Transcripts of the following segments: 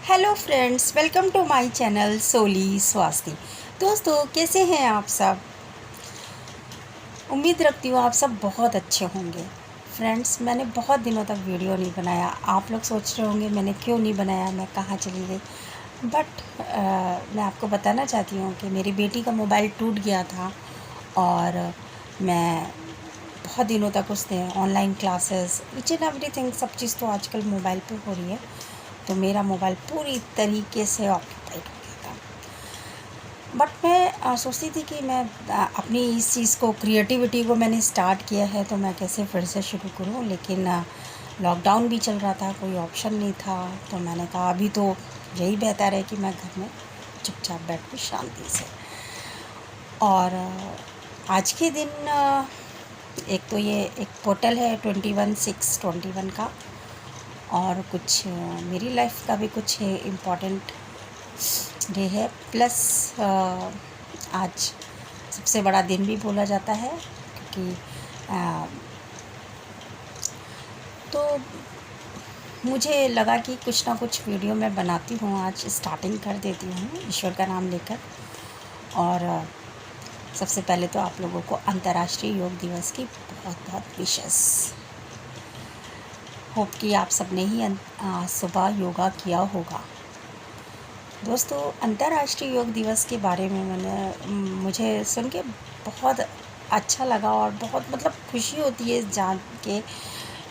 Hello friends, welcome to my channel Soli Swasti. दोस्तों, कैसे हैं आप सब? उम्मीद रखती हूँ आप सब बहुत अच्छे होंगे। फ्रेंड्स, मैंने बहुत दिनों तक वीडियो नहीं बनाया। आप लोग सोच रहे होंगे मैंने क्यों नहीं बनाया, मैं कहाँ चली गई। बट मैं आपको बताना चाहती हूँ कि मेरी बेटी का मोबाइल टूट गया था और मैं बहुत दिनों तक उसने online classes each and everything सब चीज़ तो आजकल मोबाइल पे हो रही है, तो मेरा मोबाइल पूरी तरीके से ऑक्यूपाइड हो गया था। बट मैं सोचती थी कि मैं अपनी इस चीज़ को, क्रिएटिविटी को मैंने स्टार्ट किया है तो मैं कैसे फिर से शुरू करूं। लेकिन लॉकडाउन भी चल रहा था, कोई ऑप्शन नहीं था, तो मैंने कहा अभी तो यही बेहतर है कि मैं घर में चुपचाप बैठूँ शांति से। और आज के दिन एक तो ये एक पोर्टल है 21/6/21 का, और कुछ मेरी लाइफ का भी कुछ इम्पोर्टेंट डे है। प्लस आज सबसे बड़ा दिन भी बोला जाता है, क्योंकि तो मुझे लगा कि कुछ ना कुछ वीडियो मैं बनाती हूँ, आज स्टार्टिंग कर देती हूँ ईश्वर का नाम लेकर। और सबसे पहले तो आप लोगों को अंतर्राष्ट्रीय योग दिवस की बहुत बहुत विशेस। होप कि आप सबने ही सुबह योगा किया होगा। दोस्तों, अंतर्राष्ट्रीय योग दिवस के बारे में मुझे सुन के बहुत अच्छा लगा और बहुत खुशी होती है जान के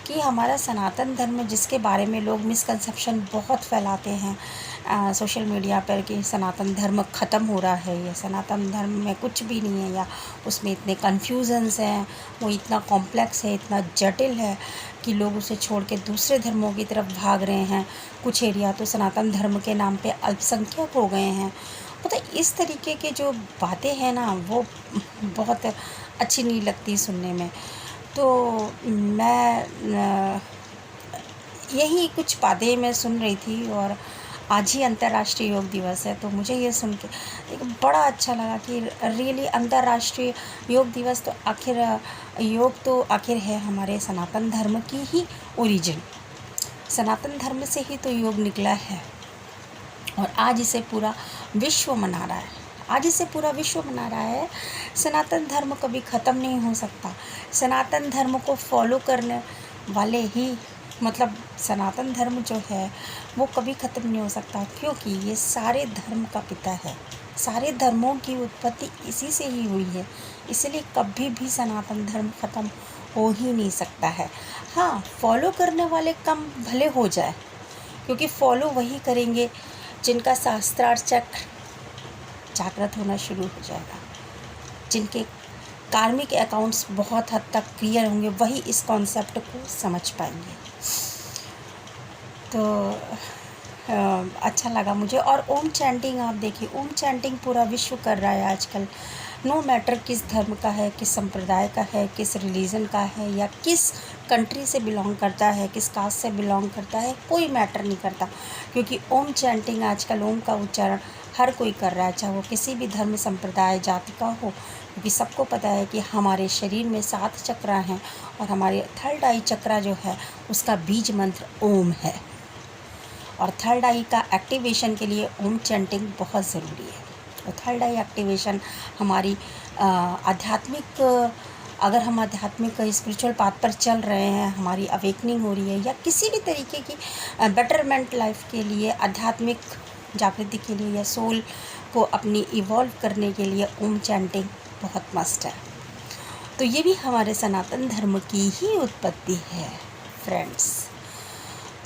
कि हमारा सनातन धर्म, जिसके बारे में लोग मिसकंसेप्शन बहुत फैलाते हैं सोशल मीडिया पर कि सनातन धर्म ख़त्म हो रहा है, या सनातन धर्म में कुछ भी नहीं है, या उसमें इतने कन्फ्यूजन्स हैं, वो इतना कॉम्प्लेक्स है, इतना जटिल है कि लोग उसे छोड़ के दूसरे धर्मों की तरफ भाग रहे हैं। कुछ एरिया तो सनातन धर्म के नाम पे अल्पसंख्यक हो गए हैं। इस तरीके के जो बातें हैं ना, वो बहुत अच्छी नहीं लगती सुनने में। तो मैं यही कुछ बातें मैं सुन रही थी, और आज ही अंतर्राष्ट्रीय योग दिवस है, तो मुझे ये सुन के एक बड़ा अच्छा लगा कि रियली अंतर्राष्ट्रीय योग दिवस तो आखिर योग तो आखिर है हमारे सनातन धर्म की ही ओरिजिन। सनातन धर्म से ही तो योग निकला है, और आज इसे पूरा विश्व मना रहा है। आज इसे पूरा विश्व मना रहा है। सनातन धर्म कभी ख़त्म नहीं हो सकता। सनातन धर्म को फॉलो करने वाले ही, सनातन धर्म जो है वो कभी ख़त्म नहीं हो सकता, क्योंकि ये सारे धर्म का पिता है। सारे धर्मों की उत्पत्ति इसी से ही हुई है, इसलिए कभी भी सनातन धर्म ख़त्म हो ही नहीं सकता है। हाँ, फॉलो करने वाले कम भले हो जाए, क्योंकि फॉलो वही करेंगे जिनका शास्त्रार्थ चक्र जागृत होना शुरू हो जाएगा, जिनके कार्मिक अकाउंट्स बहुत हद तक क्लियर होंगे, वही इस कॉन्सेप्ट को समझ पाएंगे। तो अच्छा लगा मुझे। और ओम चैंटिंग, आप देखिए, ओम चैंटिंग पूरा विश्व कर रहा है आजकल। नो मैटर किस धर्म का है, किस संप्रदाय का है, किस रिलीजन का है, या किस कंट्री से बिलोंग करता है, किस कास्ट से बिलोंग करता है, कोई मैटर नहीं करता, क्योंकि ओम चैंटिंग आजकल, ओम का उच्चारण हर कोई कर रहा है, चाहे वो किसी भी धर्म, संप्रदाय, जाति का हो। क्योंकि सबको पता है कि हमारे शरीर में 7 चक्र हैं, और हमारे थर्ड आई चक्र जो है उसका बीज मंत्र ओम है, और थर्ड आई का एक्टिवेशन के लिए ओम चैंटिंग बहुत ज़रूरी है। और थर्ड आई एक्टिवेशन हमारी आध्यात्मिक, अगर हम आध्यात्मिक स्पिरिचुअल पाथ पर चल रहे हैं, हमारी अवेकनिंग हो रही है, या किसी भी तरीके की बेटरमेंट लाइफ के लिए, आध्यात्मिक जागृति के लिए, या सोल को अपनी इवॉल्व करने के लिए ओम चैंटिंग बहुत मस्ट है। तो ये भी हमारे सनातन धर्म की ही उत्पत्ति है फ्रेंड्स।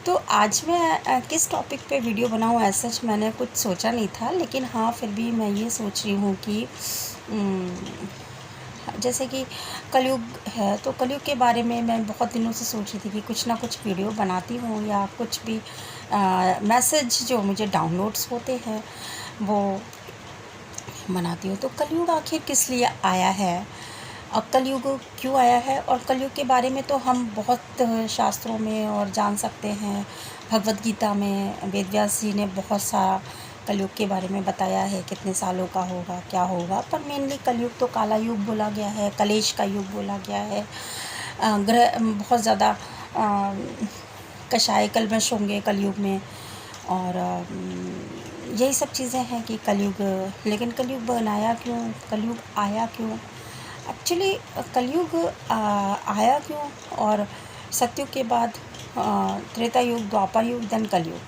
तो आज मैं किस टॉपिक पे वीडियो बनाऊँ, ऐसा मैंने कुछ सोचा नहीं था, लेकिन हाँ, फिर भी मैं ये सोच रही हूँ कि जैसे कि कलयुग है, तो कलयुग के बारे में मैं बहुत दिनों से सोच रही थी कि कुछ ना कुछ वीडियो बनाती हूँ, या कुछ भी मैसेज जो मुझे डाउनलोड्स होते हैं वो बनाती हूँ। तो कलयुग आखिर किस लिए आया है, और कलयुग क्यों आया है, और कलयुग के बारे में तो हम बहुत शास्त्रों में और जान सकते हैं। भगवत गीता में वेदव्यास जी ने बहुत सारा कलयुग के बारे में बताया है, कितने सालों का होगा, क्या होगा। पर मेनली कलयुग तो काला युग बोला गया है, कलेश का युग बोला गया है। ग्रह बहुत ज़्यादा कषाय कल्मश होंगे कलयुग में, और यही सब चीज़ें हैं कि कलयुग, लेकिन कलयुग बनाया क्यों, कलयुग आया क्यों? एक्चुअली कलयुग आया क्यों, और सतयुग के बाद त्रेता युग, द्वापर युग, देन कलयुग।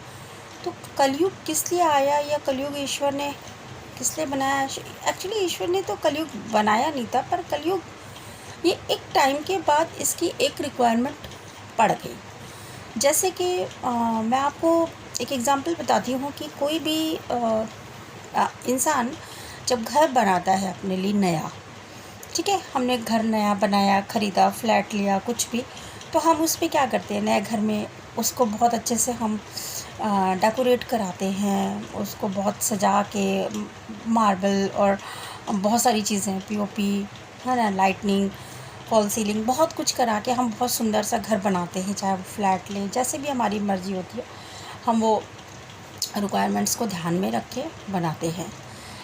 तो कलयुग किस लिए आया, या कलयुग ईश्वर ने किस लिए बनाया? एक्चुअली ईश्वर ने तो कलयुग बनाया नहीं था, पर कलयुग ये एक टाइम के बाद इसकी एक रिक्वायरमेंट पड़ गई। जैसे कि मैं आपको एक एग्ज़ाम्पल बताती हूँ कि कोई भी इंसान जब घर बनाता है अपने लिए नया, ठीक है, हमने घर नया बनाया, ख़रीदा, फ्लैट लिया, कुछ भी, तो हम उस पे क्या करते हैं, नए घर में उसको बहुत अच्छे से हम डेकोरेट कराते हैं, उसको बहुत सजा के, मार्बल और बहुत सारी चीज़ें, पीओपी, है ना, लाइटनिंग, फॉल सीलिंग, बहुत कुछ करा के हम बहुत सुंदर सा घर बनाते हैं, चाहे वो फ्लैट लें, जैसे भी हमारी मर्ज़ी होती है, हम वो रिक्वायरमेंट्स को ध्यान में रख के बनाते हैं।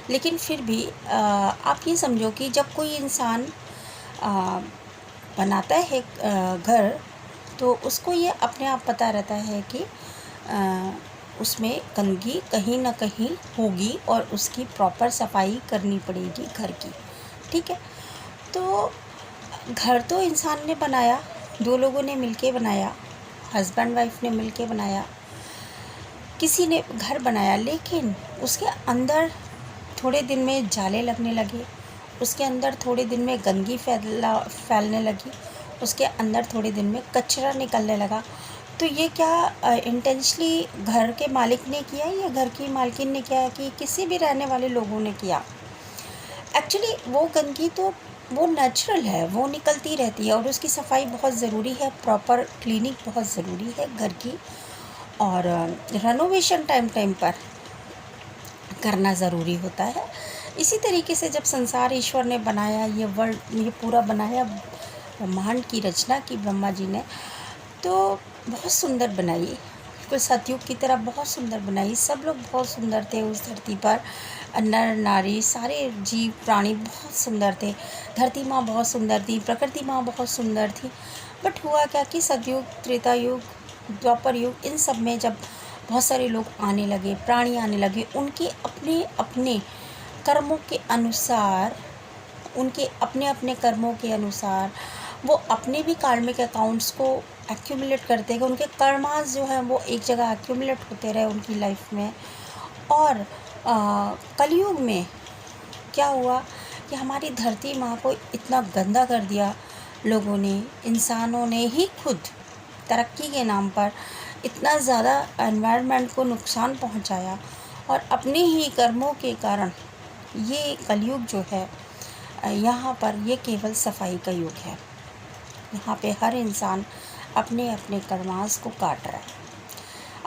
लेकिन फिर भी आप ये समझो कि जब कोई इंसान बनाता है घर, तो उसको ये अपने आप पता रहता है कि उसमें गंदगी कहीं ना कहीं होगी और उसकी प्रॉपर सफाई करनी पड़ेगी घर की, ठीक है। तो घर तो इंसान ने बनाया, दो लोगों ने मिलके बनाया, हस्बैंड वाइफ ने मिलके बनाया, किसी ने घर बनाया, लेकिन उसके अंदर थोड़े दिन में जाले लगने लगे, उसके अंदर थोड़े दिन में गंदगी फैलने लगी, उसके अंदर थोड़े दिन में कचरा निकलने लगा। तो ये क्या इंटेंशनली घर के मालिक ने किया, या घर की मालकिन ने किया, कि किसी भी रहने वाले लोगों ने किया? एक्चुअली वो गंदगी तो वो नेचुरल है, वो निकलती रहती है, और उसकी सफाई बहुत ज़रूरी है, प्रॉपर क्लीनिंग बहुत ज़रूरी है घर की, और रेनोवेशन टाइम पर करना ज़रूरी होता है। इसी तरीके से जब संसार ईश्वर ने बनाया, ये वर्ल्ड, ये पूरा बनाया, ब्रह्मांड की रचना की ब्रह्मा जी ने, तो बहुत सुंदर बनाई, बिल्कुल सतयुग की तरह बहुत सुंदर बनाई। सब लोग बहुत सुंदर थे उस धरती पर, नर नारी सारे जीव प्राणी बहुत सुंदर थे, धरती माँ बहुत सुंदर थी, प्रकृति माँ बहुत सुंदर थी। बट हुआ क्या कि सतयुग, त्रेता युग, द्वापर युग, इन सब में जब बहुत सारे लोग आने लगे, प्राणी आने लगे, उनके अपने अपने कर्मों के अनुसार, उनके अपने अपने कर्मों के अनुसार वो अपने भी कार्मिक अकाउंट्स को एक्यूमुलेट करते गए, उनके कर्मास जो है वो एक जगह एक्यूमुलेट होते रहे उनकी लाइफ में। और कलयुग में क्या हुआ कि हमारी धरती माँ को इतना गंदा कर दिया लोगों ने, इंसानों ने ही खुद तरक्की के नाम पर इतना ज़्यादा एनवायरनमेंट को नुकसान पहुँचाया, और अपने ही कर्मों के कारण ये कलयुग जो है, यहाँ पर ये केवल सफाई का युग है। यहाँ पे हर इंसान अपने अपने कर्मास को काट रहा है,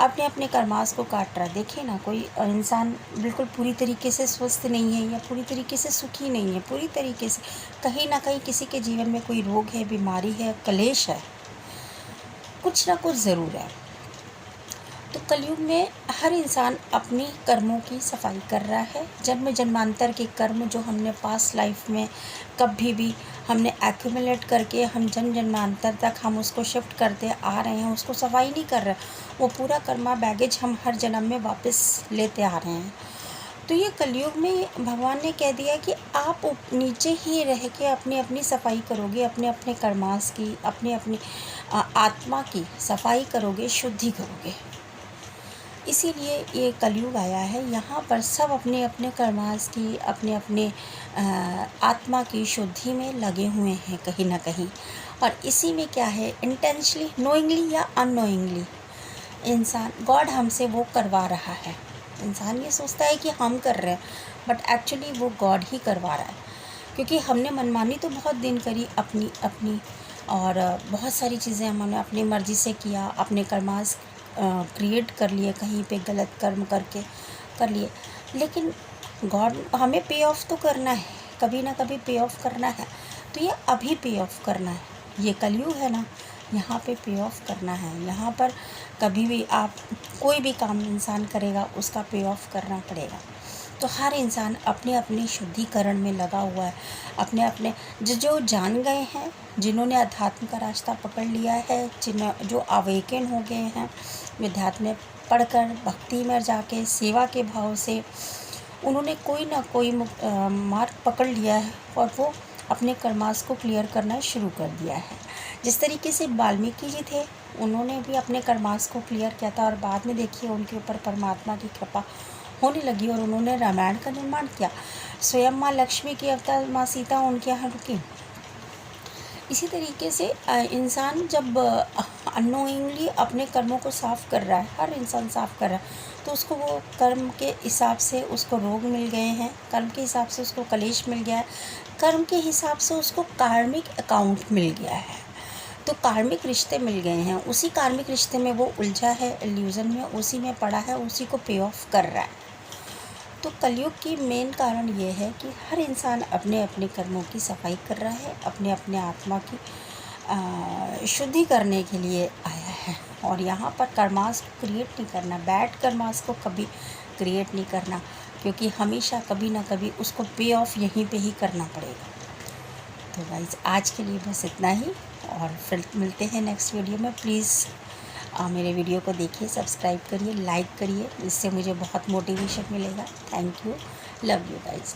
अपने अपने कर्मास को काट रहा है। देखिए ना, कोई इंसान बिल्कुल पूरी तरीके से स्वस्थ नहीं है, या पूरी तरीके से सुखी नहीं है, पूरी तरीके से कहीं ना कहीं किसी के जीवन में कोई रोग है, बीमारी है, क्लेश है, कुछ ना कुछ ज़रूर है। तो कलयुग में हर इंसान अपनी कर्मों की सफाई कर रहा है। जन्म जन्मांतर के कर्म जो हमने पास्ट लाइफ में कभी भी हमने एक्यूमुलेट करके हम जन्म जन्मांतर तक हम उसको शिफ्ट करते आ रहे हैं, उसको सफाई नहीं कर रहे, वो पूरा कर्मा बैगेज हम हर जन्म में वापस लेते आ रहे हैं। तो ये कलयुग में भगवान ने कह दिया कि आप नीचे ही रह के अपनी अपनी सफाई करोगे, अपने अपने कर्मास की, अपने अपनी आत्मा की सफाई करोगे, शुद्धि करोगे। इसीलिए ये कलयुग आया है। यहाँ पर सब अपने अपने कर्मास की, अपने अपने आत्मा की शुद्धि में लगे हुए हैं कहीं ना कहीं। और इसी में क्या है, इंटेंशनली, नोइंगली या अननोइंगली, इंसान, गॉड हमसे वो करवा रहा है। इंसान ये सोचता है कि हम कर रहे हैं, बट एक्चुअली वो गॉड ही करवा रहा है, क्योंकि हमने मनमानी तो बहुत दिन करी अपनी अपनी, और बहुत सारी चीज़ें हमने अपनी मर्ज़ी से किया, अपने कर्मास क्रिएट कर लिए, कहीं पे गलत कर्म करके कर लिए। लेकिन गॉड हमें पे ऑफ तो करना है, कभी ना कभी पे ऑफ करना है। तो ये अभी पे ऑफ करना है, ये कलयुग है ना, यहाँ पे पे ऑफ करना है। यहाँ पर कभी भी आप कोई भी काम इंसान करेगा, उसका पे ऑफ करना पड़ेगा। तो हर इंसान अपने अपने शुद्धिकरण में लगा हुआ है, अपने अपने जो जान गए हैं, जिन्होंने अध्यात्म का रास्ता पकड़ लिया है, जो अवेकन हो गए हैं, विध्यात्म में पढ़कर भक्ति में जाके सेवा के भाव से उन्होंने कोई ना कोई मार्ग पकड़ लिया है और वो अपने कर्मास को क्लियर करना शुरू कर दिया है। जिस तरीके से वाल्मीकि जी थे, उन्होंने भी अपने कर्मास को क्लियर किया था और बाद में देखिए उनके ऊपर परमात्मा की कृपा होने लगी और उन्होंने रामायण का निर्माण किया। स्वयं माँ लक्ष्मी की अवतार माँ सीता उनके यहाँ रुकी। इसी तरीके से इंसान जब अननोइंगली अपने कर्मों को साफ़ कर रहा है, हर इंसान साफ़ कर रहा है, तो उसको वो कर्म के हिसाब से उसको रोग मिल गए हैं, कर्म के हिसाब से उसको कलेश मिल गया है, कर्म के हिसाब से उसको कार्मिक अकाउंट मिल गया है, तो कार्मिक रिश्ते मिल गए हैं। उसी कार्मिक रिश्ते में वो उलझा है, इल्यूज़न में उसी में पड़ा है, उसी को पे ऑफ कर रहा है। तो कलयुग की मेन कारण ये है कि हर इंसान अपने अपने कर्मों की सफाई कर रहा है, अपने अपने आत्मा की शुद्धि करने के लिए आया है। और यहाँ पर कर्मास को क्रिएट नहीं करना, बैड कर्मास को कभी क्रिएट नहीं करना, क्योंकि हमेशा कभी ना कभी उसको पे ऑफ यहीं पे ही करना पड़ेगा। तो गाइस आज के लिए बस इतना ही, और फिर मिलते हैं नेक्स्ट वीडियो में। प्लीज़ मेरे वीडियो को देखिए, सब्सक्राइब करिए, लाइक करिए, इससे मुझे बहुत मोटिवेशन मिलेगा। Thank you, love you guys.